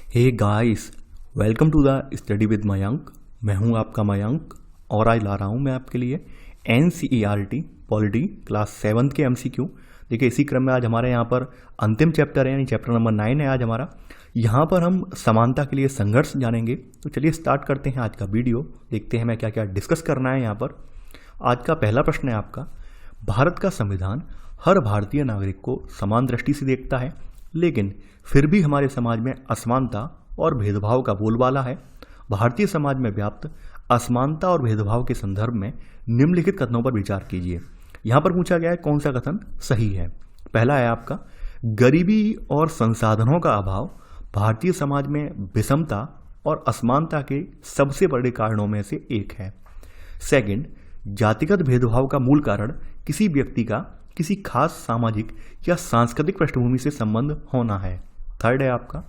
Hey guys, welcome to the study with Mayank. मैं हूं आपका मयंक और आज ला रहा हूं मैं आपके लिए NCERT पॉलिटी क्लास 7 के MCQ। देखिए, इसी क्रम में आज हमारे यहाँ पर अंतिम चैप्टर है, यानी चैप्टर नंबर 9 है आज हमारा। यहाँ पर हम समानता के लिए संघर्ष जानेंगे। तो चलिए स्टार्ट करते हैं आज का वीडियो। देखते हैं मैं क्या क्या डिस्कस करना है यहाँ पर। आज का पहला प्रश्न है आपका, भारत का संविधान हर भारतीय नागरिक को समान दृष्टि से देखता है, लेकिन फिर भी हमारे समाज में असमानता और भेदभाव का बोलबाला है। भारतीय समाज में व्याप्त असमानता और भेदभाव के संदर्भ में निम्नलिखित कथनों पर विचार कीजिए। यहाँ पर पूछा गया है कौन सा कथन सही है। पहला है आपका, गरीबी और संसाधनों का अभाव भारतीय समाज में विषमता और असमानता के सबसे बड़े कारणों में से एक है। सेकंड, जातिगत भेदभाव का मूल कारण किसी व्यक्ति का किसी खास सामाजिक या सांस्कृतिक पृष्ठभूमि से संबंध होना है। थर्ड है आपका,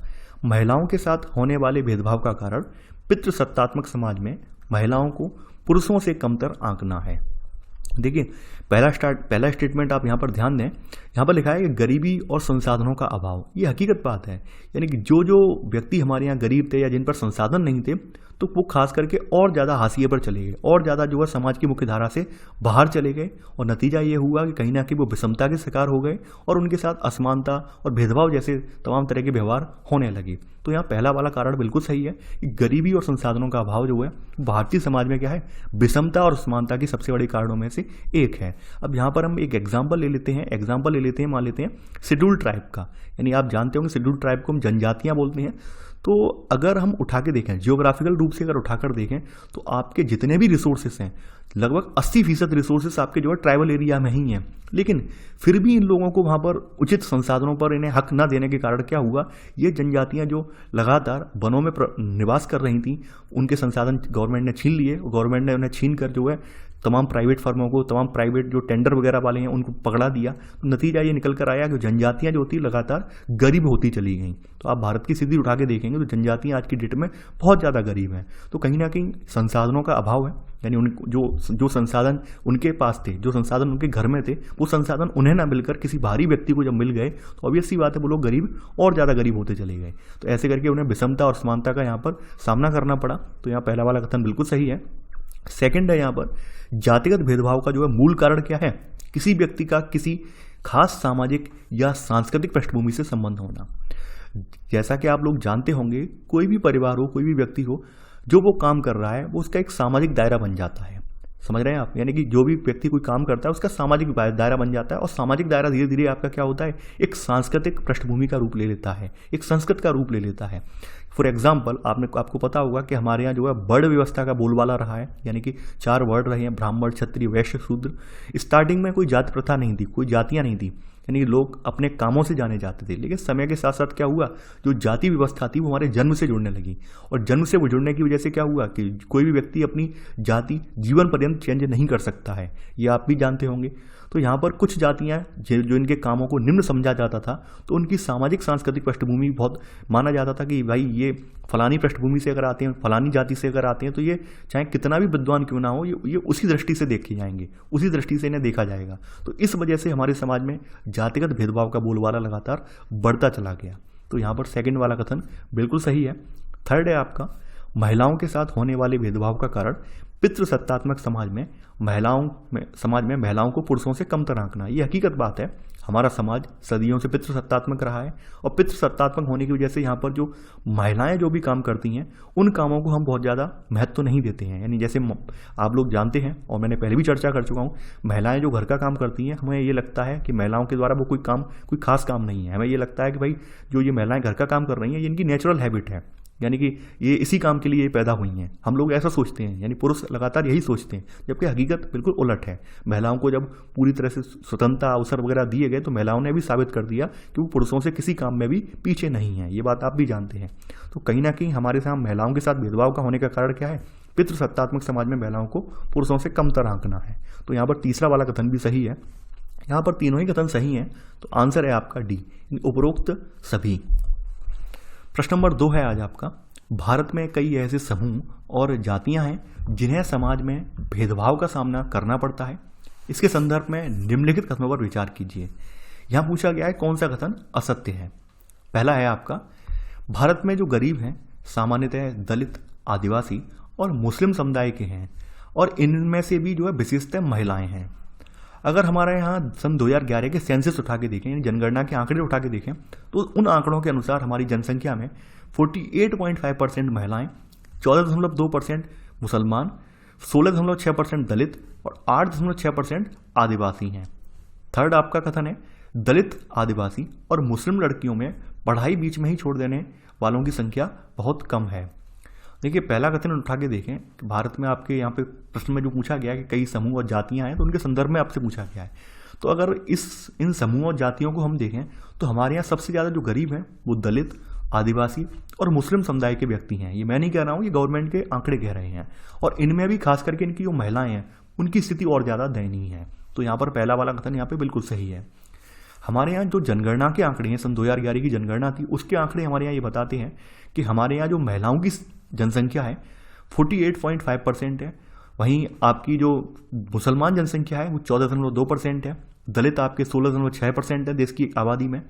महिलाओं के साथ होने वाले भेदभाव का कारण पितृसत्तात्मक समाज में महिलाओं को पुरुषों से कमतर आंकना है। देखिए, पहला स्टेटमेंट आप यहाँ पर ध्यान दें। यहाँ पर लिखा है कि गरीबी और संसाधनों का अभाव, ये हकीकत बात है। यानी कि जो जो व्यक्ति हमारे यहाँ गरीब थे या जिन पर संसाधन नहीं थे, तो वो खास करके और ज़्यादा हाशिए पर चले गए और ज़्यादा जो है समाज की मुख्य धारा से बाहर चले गए। और नतीजा ये हुआ कि कहीं ना कहीं वो विषमता के शिकार हो गए और उनके साथ असमानता और भेदभाव जैसे तमाम तरह के व्यवहार होने लगे। तो यहाँ पहला वाला कारण बिल्कुल सही है कि गरीबी और संसाधनों का अभाव जो है भारतीय समाज में क्या है, विषमता और असमानता की सबसे बड़ी कारणों में से एक है। अब यहाँ पर हम एक एग्जाम्पल ले लेते हैं, मान लेते हैं शेड्यूल ट्राइब का। यानी आप जानते होंगे शेड्यूल ट्राइब को हम जनजातियाँ बोलते हैं। तो अगर हम उठा के देखें, जियोग्राफिकल रूप से अगर उठाकर देखें, तो आपके जितने भी रिसोर्सेस हैं, लगभग 80% रिसोर्सेस आपके जो है ट्राइबल एरिया में ही हैं। लेकिन फिर भी इन लोगों को वहाँ पर उचित संसाधनों पर इन्हें हक न देने के कारण क्या हुआ, ये जनजातियाँ जो लगातार वनों में निवास कर रही थी, उनके संसाधन गवर्नमेंट ने छीन लिए। गवर्नमेंट ने उन्हें छीन कर जो है तमाम प्राइवेट फर्मों को, तमाम प्राइवेट जो टेंडर वगैरह वाले हैं उनको पकड़ा दिया। तो नतीजा ये निकल कर आया कि जनजातियाँ जो होती लगातार गरीब होती चली गईं। तो आप भारत की स्थिति उठा के देखेंगे तो जनजातियाँ आज की डेट में बहुत ज़्यादा गरीब हैं। तो कहीं ना कहीं संसाधनों का अभाव है। यानी उन जो संसाधन उनके पास थे, जो संसाधन उनके घर में थे, वो संसाधन उन्हें ना मिलकर किसी बाहरी व्यक्ति को जब मिल गए, तो ऑब्वियस सी बात है वो लोग गरीब और ज़्यादा गरीब होते चले गए। तो ऐसे करके उन्हें विषमता और असमानता का यहाँ पर सामना करना पड़ा। तो यहाँ पहला वाला कथन बिल्कुल सही है। सेकंड है यहाँ पर, जातिगत भेदभाव का जो है मूल कारण क्या है, किसी व्यक्ति का किसी खास सामाजिक या सांस्कृतिक पृष्ठभूमि से संबंध होना। जैसा कि आप लोग जानते होंगे, कोई भी परिवार हो, कोई भी व्यक्ति हो, जो वो काम कर रहा है वो उसका एक सामाजिक दायरा बन जाता है। समझ रहे हैं आप? यानी कि जो भी व्यक्ति कोई काम करता है उसका सामाजिक दायरा बन जाता है। और सामाजिक दायरा धीरे धीरे आपका क्या होता है, एक सांस्कृतिक पृष्ठभूमि का रूप ले लेता है, एक संस्कृत का रूप ले लेता है। फॉर एग्जाम्पल, आपको पता होगा कि हमारे यहाँ जो है वर्ण व्यवस्था का बोलबाला रहा है। यानी कि 4 वर्ण रहे हैं, ब्राह्मण, क्षत्रिय, वैश्य, शूद्र। स्टार्टिंग में कोई जाति प्रथा नहीं थी, कोई जातियाँ नहीं थी, यानी लोग अपने कामों से जाने जाते थे। लेकिन समय के साथ साथ क्या हुआ, जो जाति व्यवस्था थी वो हमारे जन्म से जुड़ने लगी। और जन्म से वो जुड़ने की वजह से क्या हुआ कि कोई भी व्यक्ति अपनी जाति जीवन पर्यंत चेंज नहीं कर सकता है, ये आप भी जानते होंगे। तो यहाँ पर कुछ जातियाँ जो इनके कामों को निम्न समझा जाता था, तो उनकी सामाजिक सांस्कृतिक पृष्ठभूमि बहुत माना जाता था कि भाई ये फलानी पृष्ठभूमि से अगर आते हैं, फलानी जाति से अगर आते हैं, तो ये चाहे कितना भी विद्वान क्यों ना हो, ये उसी दृष्टि से देखे जाएंगे, उसी दृष्टि से इन्हें देखा जाएगा। तो इस वजह से हमारे समाज में जातिगत भेदभाव का बोलबाला लगातार बढ़ता चला गया। तो यहाँ पर सेकंड वाला कथन बिल्कुल सही है। थर्ड है आपका, महिलाओं के साथ होने वाले भेदभाव का कारण पितृसत्तात्मक समाज में महिलाओं को पुरुषों से कमतर आंकना। ये हकीकत बात है। हमारा समाज सदियों से पितृसत्तात्मक रहा है और पितृसत्तात्मक होने की वजह से यहाँ पर जो महिलाएं जो भी काम करती हैं, उन कामों को हम बहुत ज़्यादा महत्व नहीं देते हैं। यानी जैसे आप लोग जानते हैं और मैंने पहले भी चर्चा कर चुका हूँ, महिलाएं जो घर का काम करती हैं, हमें ये लगता है कि महिलाओं के द्वारा वो कोई खास काम नहीं है। हमें ये लगता है कि भाई जो ये महिलाएं घर का काम कर रही हैं, ये इनकी नेचुरल हैबिट है, यानी कि ये इसी काम के लिए पैदा हुई हैं। हम लोग ऐसा सोचते हैं, यानी पुरुष लगातार यही सोचते हैं, जबकि हकीकत बिल्कुल उलट है। महिलाओं को जब पूरी तरह से स्वतंत्रता अवसर वगैरह दिए गए, तो महिलाओं ने भी साबित कर दिया कि वो पुरुषों से किसी काम में भी पीछे नहीं है। ये बात आप भी जानते हैं। तो कहीं ना कहीं हमारे साथ महिलाओं के साथ भेदभाव का होने का कारण क्या है, पितृसत्तात्मक समाज में महिलाओं को पुरुषों से कमतर आंकना है। तो यहाँ पर तीसरा वाला कथन भी सही है। यहाँ पर तीनों ही कथन सही हैं। तो आंसर है आपका डी, उपरोक्त सभी। प्रश्न नंबर 2 है आज आपका, भारत में कई ऐसे समूह और जातियां हैं जिन्हें समाज में भेदभाव का सामना करना पड़ता है। इसके संदर्भ में निम्नलिखित कथनों पर विचार कीजिए। यहां पूछा गया है कौन सा कथन असत्य है। पहला है आपका, भारत में जो गरीब हैं सामान्यतः दलित, आदिवासी और मुस्लिम समुदाय के हैं और इनमें से भी जो है विशेषतः महिलाएं हैं। अगर हमारे यहाँ सन 2011 के सेंसस उठा के देखें, यानी जनगणना के आंकड़े उठा के देखें, तो उन आंकड़ों के अनुसार हमारी जनसंख्या में 48.5% महिलाएं, 14.2% मुसलमान, 16.6% दलित और 8.6% आदिवासी हैं। थर्ड आपका कथन है दलित, आदिवासी और मुस्लिम लड़कियों में पढ़ाई बीच में ही छोड़ देने वालों की संख्या बहुत कम है। देखिए, पहला कथन उठा के देखें कि भारत में आपके यहाँ पे प्रश्न में जो पूछा गया है कि कई समूह और जातियां हैं, तो उनके संदर्भ में आपसे पूछा गया है। तो अगर इन समूह और जातियों को हम देखें तो हमारे यहाँ सबसे ज़्यादा जो गरीब हैं वो दलित, आदिवासी और मुस्लिम समुदाय के व्यक्ति हैं। ये मैं नहीं कह रहा हूँ, ये गवर्नमेंट के आंकड़े कह रहे हैं। और इनमें भी खास करके इनकी जो महिलाएं हैं उनकी स्थिति और ज़्यादा दयनीय है। तो यहाँ पर पहला वाला कथन यहाँ पे बिल्कुल सही है। हमारे यहाँ जो जनगणना के आंकड़े हैं, सन 2011 की जनगणना थी, उसके आंकड़े हमारे यहाँ ये बताते हैं कि हमारे यहाँ जो महिलाओं की जनसंख्या है 48.5% है। वहीं आपकी जो मुसलमान जनसंख्या है वो 14.2% है। दलित आपके 16.6% है देश की आबादी में,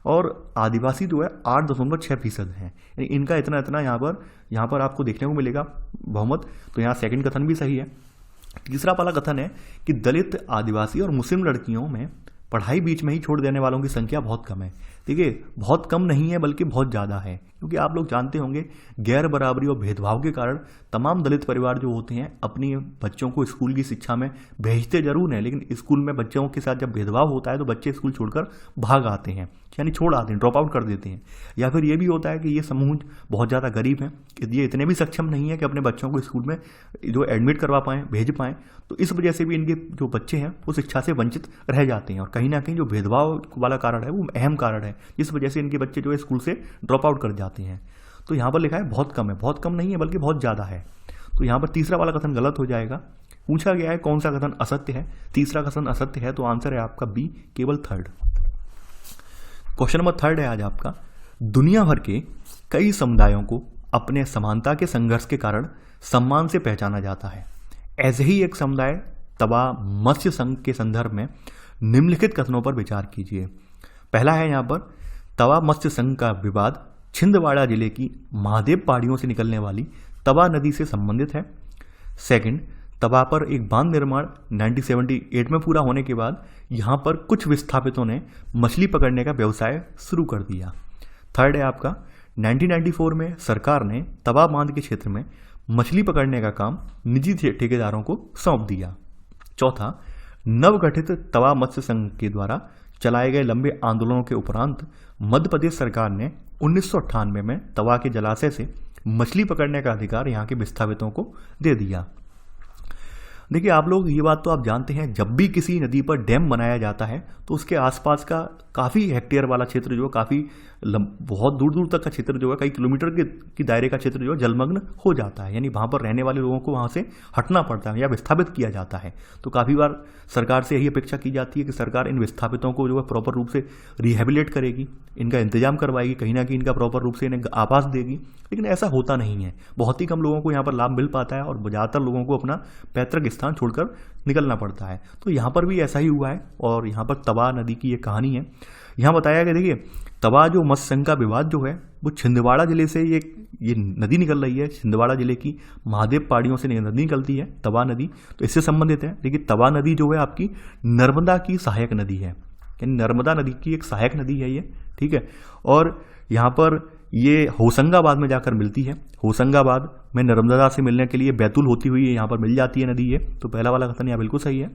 और आदिवासी जो है 8.6% है। यानी इनका इतना यहाँ पर आपको देखने को मिलेगा बहुमत। तो यहाँ सेकंड कथन भी सही है। तीसरा वाला कथन है कि दलित, आदिवासी और मुस्लिम लड़कियों में पढ़ाई बीच में ही छोड़ देने वालों की संख्या बहुत कम है। देखिए, बहुत कम नहीं है बल्कि बहुत ज़्यादा है, क्योंकि आप लोग जानते होंगे गैर बराबरी और भेदभाव के कारण तमाम दलित परिवार जो होते हैं अपनी बच्चों को स्कूल की शिक्षा में भेजते जरूर हैं, लेकिन स्कूल में बच्चों के साथ जब भेदभाव होता है तो बच्चे स्कूल छोड़कर भाग आते हैं, यानी छोड़ आते हैं, ड्रॉप आउट कर देते हैं। या फिर ये भी होता है कि ये समूह बहुत ज़्यादा गरीब हैं, ये इतने भी सक्षम नहीं है कि अपने बच्चों को स्कूल में जो एडमिट करवा पाएँ, भेज पाएँ। तो इस वजह से भी इनके जो बच्चे हैं वो शिक्षा से वंचित रह जाते हैं। और कहीं ना कहीं जो भेदभाव वाला कारण है वो अहम कारण है, जिस वजह से इनके बच्चे जो है स्कूल से ड्रॉप आउट कर जाते हैं। तो यहाँ पर लिखा है बहुत कम है, बहुत कम नहीं है बल्कि बहुत ज़्यादा है। तो यहाँ पर तीसरा वाला कथन गलत हो जाएगा। पूछा गया है कौन सा कथन असत्य है, तीसरा कथन असत्य है, तो आंसर है आपका बी, केवल थर्ड। क्वेश्चन नंबर थर्ड है आज आपका, दुनिया भर के कई समुदायों को अपने समानता के संघर्ष के कारण सम्मान से पहचाना जाता है। ऐसे ही एक समुदाय तवा मत्स्य संघ के संदर्भ में निम्नलिखित कथनों पर विचार कीजिए। पहला है यहाँ पर, तवा मत्स्य संघ का विवाद छिंदवाड़ा जिले की महादेव पहाड़ियों से निकलने वाली तवा नदी से संबंधित है। सेकंड, तवा पर एक बांध निर्माण 1978 में पूरा होने के बाद यहाँ पर कुछ विस्थापितों ने मछली पकड़ने का व्यवसाय शुरू कर दिया। थर्ड है आपका, 1994 में सरकार ने तवा बांध के क्षेत्र में मछली पकड़ने का काम निजी ठेकेदारों को सौंप दिया। चौथा, नवगठित तवा मत्स्य संघ के द्वारा चलाए गए लंबे आंदोलनों के उपरांत मध्य प्रदेश सरकार ने 1998 में तवा के जलाशय से मछली पकड़ने का अधिकार यहाँ के विस्थापितों को दे दिया। देखिए, आप लोग ये बात तो आप जानते हैं, जब भी किसी नदी पर डैम बनाया जाता है तो उसके आसपास का काफ़ी हेक्टेयर वाला क्षेत्र जो है, काफ़ी बहुत दूर दूर तक का क्षेत्र जो है, कई किलोमीटर की दायरे का क्षेत्र जो है जलमग्न हो जाता है। यानी वहाँ पर रहने वाले लोगों को वहाँ से हटना पड़ता है या विस्थापित किया जाता है। तो काफ़ी बार सरकार से यही अपेक्षा की जाती है कि सरकार इन विस्थापितों को जो है प्रॉपर रूप से रिहेबिलिट करेगी, इनका इंतजाम करवाएगी, कहीं ना कहीं इनका प्रॉपर रूप से इन्हें आवास देगी। लेकिन ऐसा होता नहीं है, बहुत ही कम लोगों को यहाँ पर लाभ मिल पाता है और ज़्यादातर लोगों को अपना पैतृक स्थान छोड़कर निकलना पड़ता है। तो यहाँ पर भी ऐसा ही हुआ है और यहाँ पर तवा नदी की ये कहानी है। यहाँ बताया गया, देखिए, तवा जो मत्स्य संघ का विवाद जो है वो छिंदवाड़ा जिले से ये नदी निकल रही है। छिंदवाड़ा जिले की महादेव पहाड़ियों से नदी निकलती है तवा नदी, तो इससे संबंधित है। देखिए, तवा नदी जो है आपकी नर्मदा की सहायक नदी है, यानी नर्मदा नदी की एक सहायक नदी है ये, ठीक है। और यहाँ पर ये होशंगाबाद में जाकर मिलती है। होशंगाबाद में नर्मदा से मिलने के लिए बैतूल होती हुई यहाँ पर मिल जाती है नदी ये। तो पहला वाला कथन यहाँ बिल्कुल सही है।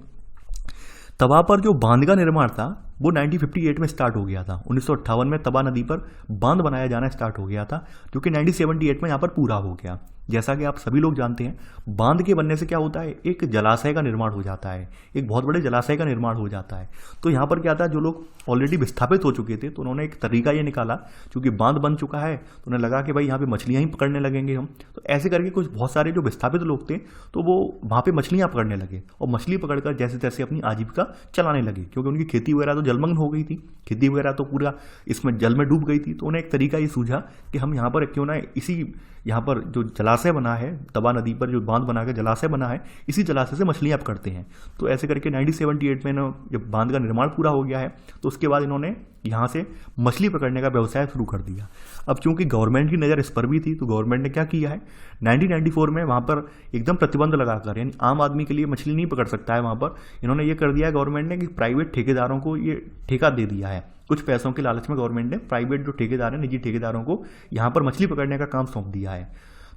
तवा पर जो बांध का निर्माण था वो 1958 में स्टार्ट हो गया था। 1958 में तवा नदी पर बांध बनाया जाना स्टार्ट हो गया था, जो कि 1978 में यहाँ पर पूरा हो गया। जैसा कि आप सभी लोग जानते हैं, बांध के बनने से क्या होता है, एक जलाशय का निर्माण हो जाता है, एक बहुत बड़े जलाशय का निर्माण हो जाता है। तो यहाँ पर क्या था, जो लोग ऑलरेडी विस्थापित हो चुके थे तो उन्होंने एक तरीका ये निकाला, क्योंकि बांध बन चुका है तो उन्हें लगा कि भाई यहाँ पे मछलियाँ ही पकड़ने लगेंगे हम। तो ऐसे करके कुछ बहुत सारे जो विस्थापित लोग थे तो वो वहाँ पे मछलियाँ पकड़ने लगे और मछली पकड़कर जैसे तैसे अपनी आजीविका चलाने लगे, क्योंकि उनकी खेती वगैरह तो जलमग्न हो गई थी, खेती वगैरह तो पूरा इसमें जल में डूब गई थी। तो उन्हें एक तरीका ये सूझा कि हम यहाँ पर क्यों ना इसी यहाँ पर जो जलाशय जलाशय बना है, तवा नदी पर जो बांध बना के जलाशय बना है, इसी जलाशय से मछलियाँ आप करते हैं। तो ऐसे करके 1978 में जब बांध का निर्माण पूरा हो गया है तो उसके बाद इन्होंने यहाँ से मछली पकड़ने का व्यवसाय शुरू कर दिया। अब चूंकि गवर्नमेंट की नज़र इस पर भी थी तो गवर्नमेंट ने क्या किया है, 1994 में वहाँ पर एकदम प्रतिबंध लगाकर, यानी आम आदमी के लिए मछली नहीं पकड़ सकता है वहाँ पर, इन्होंने ये कर दिया है गवर्नमेंट ने कि प्राइवेट ठेकेदारों को ये ठेका दे दिया है। कुछ पैसों के लालच में गवर्नमेंट ने प्राइवेट जो ठेकेदार हैं, निजी ठेकेदारों को यहाँ पर मछली पकड़ने का काम सौंप दिया है।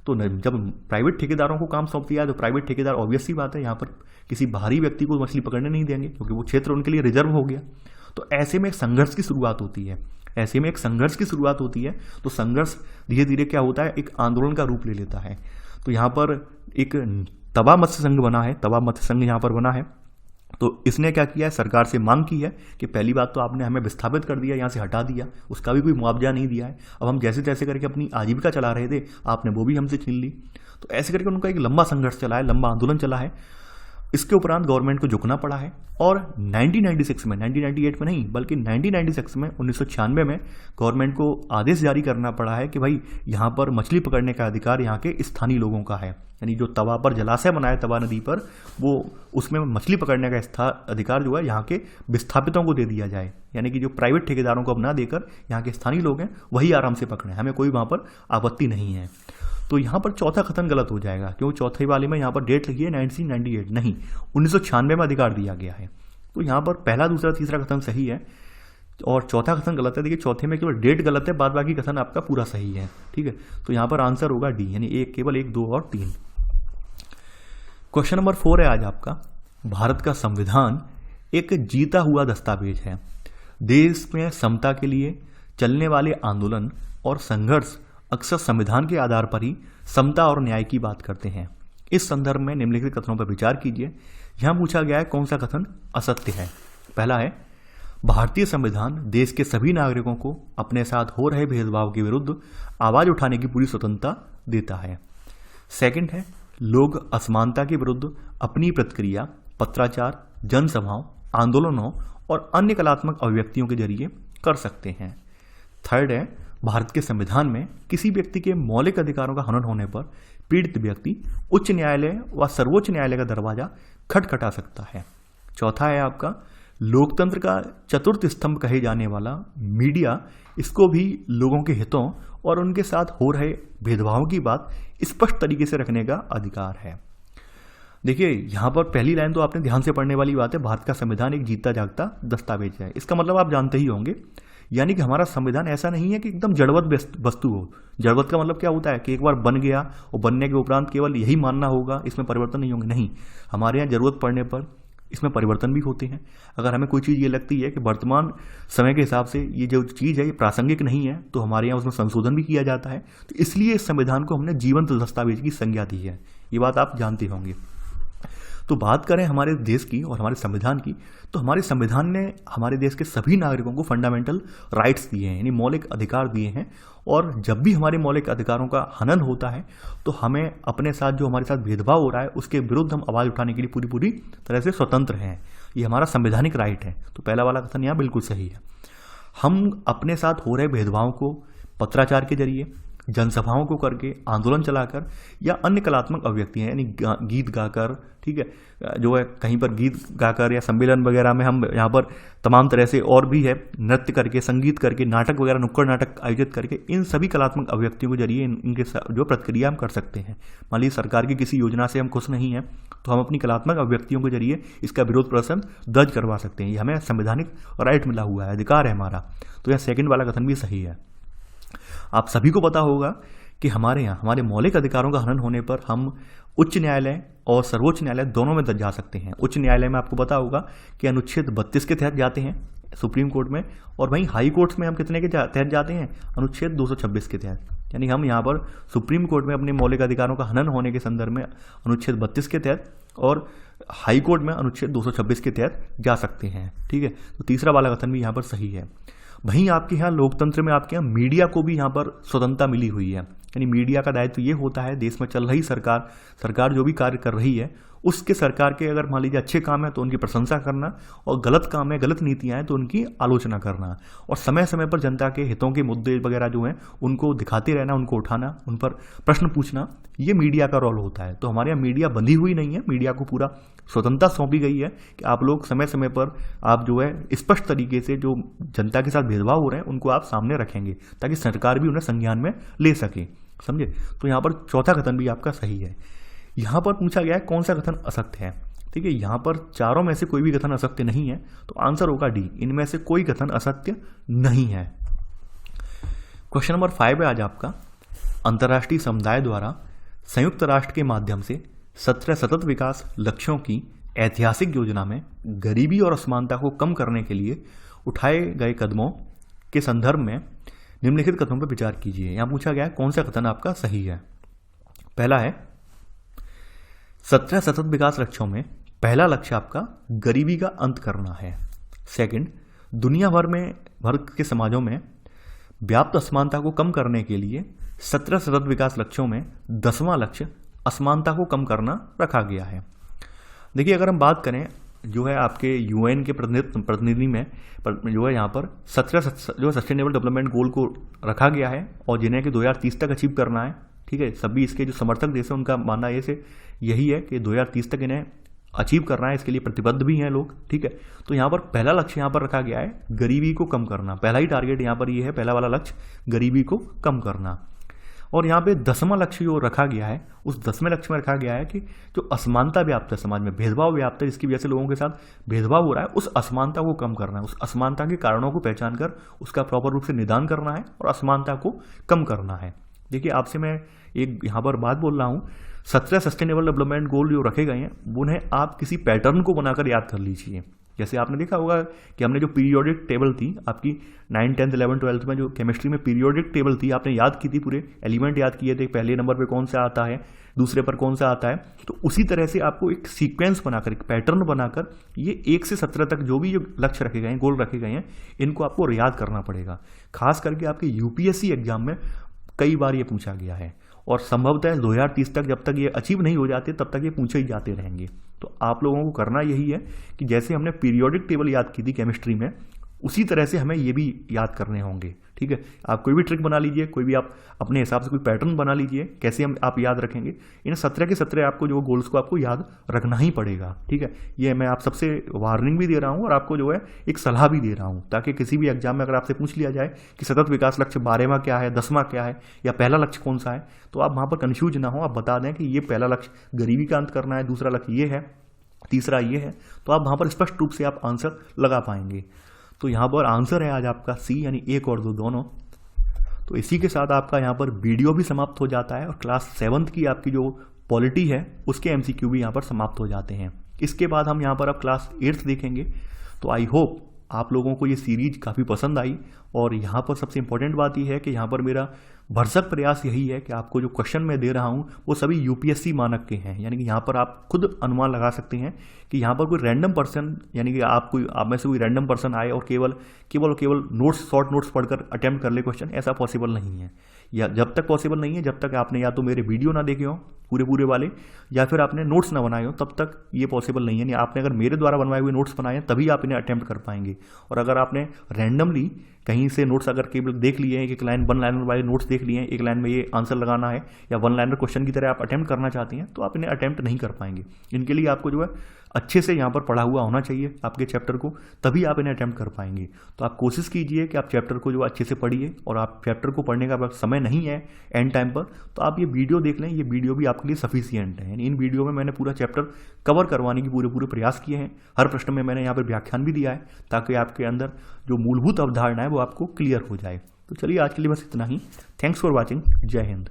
तो जब प्राइवेट ठेकेदारों को काम सौंप दिया है तो प्राइवेट ठेकेदार ऑब्वियस सी बात है यहाँ पर किसी बाहरी व्यक्ति को मछली पकड़ने नहीं देंगे, क्योंकि वो क्षेत्र उनके लिए रिजर्व हो गया। तो ऐसे में एक संघर्ष की शुरुआत होती है। तो संघर्ष धीरे धीरे क्या होता है, एक आंदोलन का रूप ले लेता है। तो यहाँ पर एक तवा मत्स्य संघ बना है, तवा मत्स्य संघ यहाँ पर बना है। तो इसने क्या किया है, सरकार से मांग की है कि पहली बात तो आपने हमें विस्थापित कर दिया, यहाँ से हटा दिया, उसका भी कोई मुआवजा नहीं दिया है। अब हम जैसे तैसे करके अपनी आजीविका चला रहे थे, आपने वो भी हमसे छीन ली। तो ऐसे करके उनका एक लंबा संघर्ष चला है, लंबा आंदोलन चला है। इसके उपरांत गवर्नमेंट को झुकना पड़ा है और 1996 में, 1998 में नहीं बल्कि 1996 में, 1996 में गवर्नमेंट को आदेश जारी करना पड़ा है कि भाई यहाँ पर मछली पकड़ने का अधिकार यहाँ के स्थानीय लोगों का है। यानी जो तवा पर जलाशय बनाया तवा नदी पर, वो उसमें मछली पकड़ने का अधिकार जो है यहाँ के विस्थापितों को दे दिया जाए। यानी कि जो प्राइवेट ठेकेदारों को अब ना देकर यहाँ के स्थानीय लोग हैं वही आराम से पकड़ें, हमें कोई वहाँ पर आपत्ति नहीं है। तो यहाँ पर चौथा कथन गलत हो जाएगा, क्योंकि चौथे वाले में यहाँ पर डेट लिखी है 1998, नहीं 1996 में अधिकार दिया गया है। तो यहाँ पर पहला, दूसरा, तीसरा कथन सही है और चौथा कथन गलत है। देखिए चौथे में केवल डेट गलत है, बाद बाकी कथन आपका पूरा सही है। ठीक है, तो यहाँ पर आंसर होगा डी, यानी केवल 1, 2 और 3। क्वेश्चन नंबर 4 है आज आपका, भारत का संविधान एक जीता हुआ दस्तावेज है। देश में समता के लिए चलने वाले आंदोलन और संघर्ष अक्सर संविधान के आधार पर ही समता और न्याय की बात करते हैं। इस संदर्भ में निम्नलिखित कथनों पर विचार कीजिए। यहां पूछा गया है कौन सा कथन असत्य है। पहला है, भारतीय संविधान देश के सभी नागरिकों को अपने साथ हो रहे भेदभाव के विरुद्ध आवाज उठाने की पूरी स्वतंत्रता देता है। सेकंड है, लोग असमानता के विरुद्ध अपनी प्रतिक्रिया पत्राचार, जनसभाओं, आंदोलनों और अन्य कलात्मक अभिव्यक्तियों के जरिए कर सकते हैं। थर्ड है, भारत के संविधान में किसी व्यक्ति के मौलिक अधिकारों का हनन होने पर पीड़ित व्यक्ति उच्च न्यायालय व सर्वोच्च न्यायालय का दरवाजा खटखटा सकता है। चौथा है आपका, लोकतंत्र का चतुर्थ स्तंभ कहे जाने वाला मीडिया, इसको भी लोगों के हितों और उनके साथ हो रहे भेदभाव की बात स्पष्ट तरीके से रखने का अधिकार है। देखिए यहाँ पर पहली लाइन तो आपने ध्यान से पढ़ने वाली बात है, भारत का संविधान एक जीता जागता दस्तावेज है। इसका मतलब आप जानते ही होंगे, यानी कि हमारा संविधान ऐसा नहीं है कि एकदम जड़वत वस्तु हो। जड़वत का मतलब क्या होता है कि एक बार बन गया और बनने के उपरांत केवल यही मानना होगा, इसमें परिवर्तन नहीं होंगे। नहीं, हमारे यहाँ जरूरत पड़ने पर इसमें परिवर्तन भी होते हैं। अगर हमें कोई चीज़ ये लगती है कि वर्तमान समय के हिसाब से ये जो चीज़ है ये प्रासंगिक नहीं है, तो हमारे यहाँ उसमें संशोधन भी किया जाता है। तो इसलिए इस संविधान को हमने जीवंत दस्तावेज की संज्ञा दी है। ये बात आप जानते होंगे। तो बात करें हमारे देश की और हमारे संविधान की, तो हमारे संविधान ने हमारे देश के सभी नागरिकों को फंडामेंटल राइट्स दिए हैं, यानी मौलिक अधिकार दिए हैं। और जब भी हमारे मौलिक अधिकारों का हनन होता है तो हमें अपने साथ जो हमारे साथ भेदभाव हो रहा है उसके विरुद्ध हम आवाज़ उठाने के लिए पूरी तरह से स्वतंत्र हैं। ये हमारा संवैधानिक राइट है। तो पहला वाला कथन यहाँ बिल्कुल सही है। हम अपने साथ हो रहे भेदभाव को पत्राचार के जरिए, जनसभाओं को करके, आंदोलन चलाकर या अन्य कलात्मक अभिव्यक्तियाँ यानी गीत गाकर, ठीक है, जो है कहीं पर गीत गाकर या सम्मेलन वगैरह में हम यहाँ पर तमाम तरह से और भी है नृत्य करके, संगीत करके, नाटक वगैरह, नुक्कड़ नाटक आयोजित करके, इन सभी कलात्मक अभिव्यक्तियों के जरिए इनके जो प्रतिक्रिया हम कर सकते हैं। मान लीजिए सरकार की किसी योजना से हम खुश नहीं हैं तो हम अपनी कलात्मक अभिव्यक्तियों के जरिए इसका विरोध प्रदर्शन दर्ज करवा सकते हैं। ये हमें संवैधानिक राइट मिला हुआ है, अधिकार है हमारा। तो यह सेकंड वाला कथन भी सही है। आप सभी को पता होगा कि हमारे यहाँ हमारे मौलिक अधिकारों का हनन होने पर हम उच्च न्यायालय और सर्वोच्च न्यायालय दोनों में जा सकते हैं। उच्च न्यायालय में आपको पता होगा कि अनुच्छेद 32 के तहत जाते हैं सुप्रीम कोर्ट में, और वहीं हाई कोर्ट्स में हम कितने के तहत जाते हैं, अनुच्छेद 226 के तहत। यानी हम यहाँ पर सुप्रीम कोर्ट में अपने मौलिक अधिकारों का हनन होने के संदर्भ में अनुच्छेद 32 के तहत और हाई कोर्ट में अनुच्छेद 226 के तहत जा सकते हैं। ठीक है, तो तीसरा वाला कथन भी यहाँ पर सही है। वहीं आपके यहाँ लोकतंत्र में आपके यहाँ मीडिया को भी यहाँ पर स्वतंत्रता मिली हुई है। यानी मीडिया का दायित्व ये होता है, देश में चल रही सरकार जो भी कार्य कर रही है उसके सरकार के अगर मान लीजिए अच्छे काम है तो उनकी प्रशंसा करना, और गलत काम है, गलत नीतियां हैं तो उनकी आलोचना करना, और समय समय पर जनता के हितों के मुद्दे वगैरह जो हैं उनको दिखाते रहना, उनको उठाना, उन पर प्रश्न पूछना, ये मीडिया का रोल होता है। तो हमारे यहाँ मीडिया बंधी हुई नहीं है, मीडिया को पूरा स्वतंत्रता सौंपी गई है कि आप लोग समय समय पर आप जो है स्पष्ट तरीके से जो जनता के साथ भेदभाव हो रहे हैं उनको आप सामने रखेंगे ताकि सरकार भी उन्हें संज्ञान में ले सके, समझे। तो यहाँ पर चौथा कथन भी आपका सही है। यहाँ पर पूछा गया है कौन सा कथन असत्य है, ठीक है। यहाँ पर चारों में से कोई भी कथन असत्य नहीं है, तो आंसर होगा डी, इनमें से कोई कथन असत्य नहीं है। क्वेश्चन नंबर 5 है आज आपका, अंतर्राष्ट्रीय समुदाय द्वारा संयुक्त राष्ट्र के माध्यम से 17 सतत विकास लक्ष्यों की ऐतिहासिक योजना में गरीबी और असमानता को कम करने के लिए उठाए गए कदमों के संदर्भ में निम्नलिखित कथनों पर विचार कीजिए। यहां पूछा गया है कौन सा कथन आपका सही है। पहला है 17 सतत विकास लक्ष्यों में पहला लक्ष्य आपका गरीबी का अंत करना है। सेकंड, दुनिया भर के समाजों में व्याप्त असमानता को कम करने के लिए 17 सतत विकास लक्ष्यों में 10वां लक्ष्य असमानता को कम करना रखा गया है। देखिए, अगर हम बात करें जो है आपके यूएन के प्रतिनिधि में जो है यहाँ पर 17 जो सस्टेनेबल डेवलपमेंट गोल को रखा गया है और जिन्हें कि 2030 तक अचीव करना है, ठीक है। सभी इसके जो समर्थक देश हैं उनका मानना यही है कि 2030 तक इन्हें अचीव करना है, इसके लिए प्रतिबद्ध भी हैं लोग, ठीक है। तो यहाँ पर पहला लक्ष्य यहाँ पर रखा गया है गरीबी को कम करना, पहला ही टारगेट यहाँ पर ये है, पहला वाला लक्ष्य गरीबी को कम करना। और यहाँ पे 10वां लक्ष्य जो रखा गया है, उस 10वें लक्ष्य में रखा गया है कि जो असमानता व्याप्त है समाज में, भेदभाव व्याप्त है, जिसकी वजह से लोगों के साथ भेदभाव हो रहा है, उस असमानता को कम करना है, उस असमानता के कारणों को पहचान कर उसका प्रॉपर रूप से निदान करना है और असमानता को कम करना है। देखिए, आपसे मैं एक यहाँ पर बात बोल रहा हूँ, 17 सस्टेनेबल डेवलपमेंट गोल जो रखे गए हैं उन्हें आप किसी पैटर्न को बनाकर याद कर लीजिए। जैसे आपने देखा होगा कि हमने जो पीरियोडिक टेबल थी आपकी 9, 10, 11, 12 में, जो केमिस्ट्री में पीरियोडिक टेबल थी, आपने याद की थी, पूरे एलिमेंट याद किए थे, पहले नंबर पे कौन सा आता है, दूसरे पर कौन सा आता है। तो उसी तरह से आपको एक सीक्वेंस बनाकर, एक पैटर्न बनाकर ये 1 से 17 तक जो भी लक्ष्य रखे गए हैं, गोल रखे गए हैं, इनको आपको याद करना पड़ेगा। खास करके आपके यूपीएससी एग्जाम में कई बार ये पूछा गया है और संभवतः 2030 तक जब तक ये अचीव नहीं हो जाते तब तक ये पूछे ही जाते रहेंगे। तो आप लोगों को करना यही है कि जैसे हमने पीरियोडिक टेबल याद की थी केमिस्ट्री में, उसी तरह से हमें ये भी याद करने होंगे, ठीक है। आप कोई भी ट्रिक बना लीजिए, कोई भी आप अपने हिसाब से कोई पैटर्न बना लीजिए, कैसे आप याद रखेंगे। इन 17 के 17 आपको जो गोल्स को आपको याद रखना ही पड़ेगा, ठीक है। ये मैं आप सबसे वार्निंग भी दे रहा हूँ और आपको जो है एक सलाह भी दे रहा हूँ, ताकि किसी भी एग्जाम में अगर आपसे पूछ लिया जाए कि सतत विकास लक्ष्य 12वां क्या है, 10वां क्या है, या पहला लक्ष्य कौन सा है, तो आप वहाँ पर कन्फ्यूज ना हो, आप बता दें कि ये पहला लक्ष्य गरीबी का अंत करना है, दूसरा लक्ष्य ये है, तीसरा ये है, तो आप वहाँ पर स्पष्ट रूप से आप आंसर लगा पाएंगे। तो यहाँ पर आंसर है आज आपका सी, यानी 1 और 2 दोनों। तो इसी के साथ आपका यहाँ पर वीडियो भी समाप्त हो जाता है और क्लास 7th की आपकी जो पॉलिटी है उसके एमसीक्यू भी यहाँ पर समाप्त हो जाते हैं। इसके बाद हम यहाँ पर अब क्लास 8th देखेंगे। तो आई होप आप लोगों को ये सीरीज काफ़ी पसंद आई, और यहाँ पर सबसे इंपॉर्टेंट बात यह है कि यहाँ पर मेरा भरसक प्रयास यही है कि आपको जो क्वेश्चन मैं दे रहा हूँ वो सभी यूपीएससी मानक के हैं, यानी कि यहाँ पर आप खुद अनुमान लगा सकते हैं कि यहाँ पर कोई रैंडम पर्सन, यानी कि आप में से कोई रैंडम पर्सन आए और केवल नोट्स, शॉर्ट नोट्स पढ़कर अटेम्प्ट कर ले क्वेश्चन, ऐसा पॉसिबल नहीं है। या जब तक पॉसिबल नहीं है, जब तक आपने या तो मेरे वीडियो ना देखे हो पूरे वाले, या फिर आपने नोट्स ना बनाए हो, तब तक ये पॉसिबल नहीं है। यानी आपने अगर मेरे द्वारा बनवाए हुए नोट्स बनाए हैं तभी आप इन्हें अटेम्प्ट कर पाएंगे। और अगर आपने रैंडमली कहीं से नोट्स अगर केवल देख लिए हैं, एक लाइन 1 लाइनर वाले नोट्स देख लिए हैं, एक लाइन में ये आंसर लगाना है, या 1 लाइनर क्वेश्चन की तरह आप अटेम्प्ट करना चाहते हैं, तो आप इन्हें अटेम्प्ट नहीं कर पाएंगे। इनके लिए आपको जो है अच्छे से यहाँ पर पढ़ा हुआ होना चाहिए आपके चैप्टर को, तभी आप इन्हें अटेम्प्ट कर पाएंगे। तो आप कोशिश कीजिए कि आप चैप्टर को जो अच्छे से पढ़िए, और आप चैप्टर को पढ़ने का समय नहीं है एंड टाइम पर, तो आप ये वीडियो देख लें, ये वीडियो भी आपके लिए सफिशियंट है। यानी इन वीडियो में मैंने पूरा चैप्टर कवर करवाने की पूरे प्रयास किए हैं। हर प्रश्न में मैंने यहाँ पर व्याख्यान भी दिया है, ताकि आपके अंदर जो मूलभूत अवधारणा है वो आपको क्लियर हो जाए। तो चलिए, आज के लिए बस इतना ही। Thanks for watching. जय हिंद।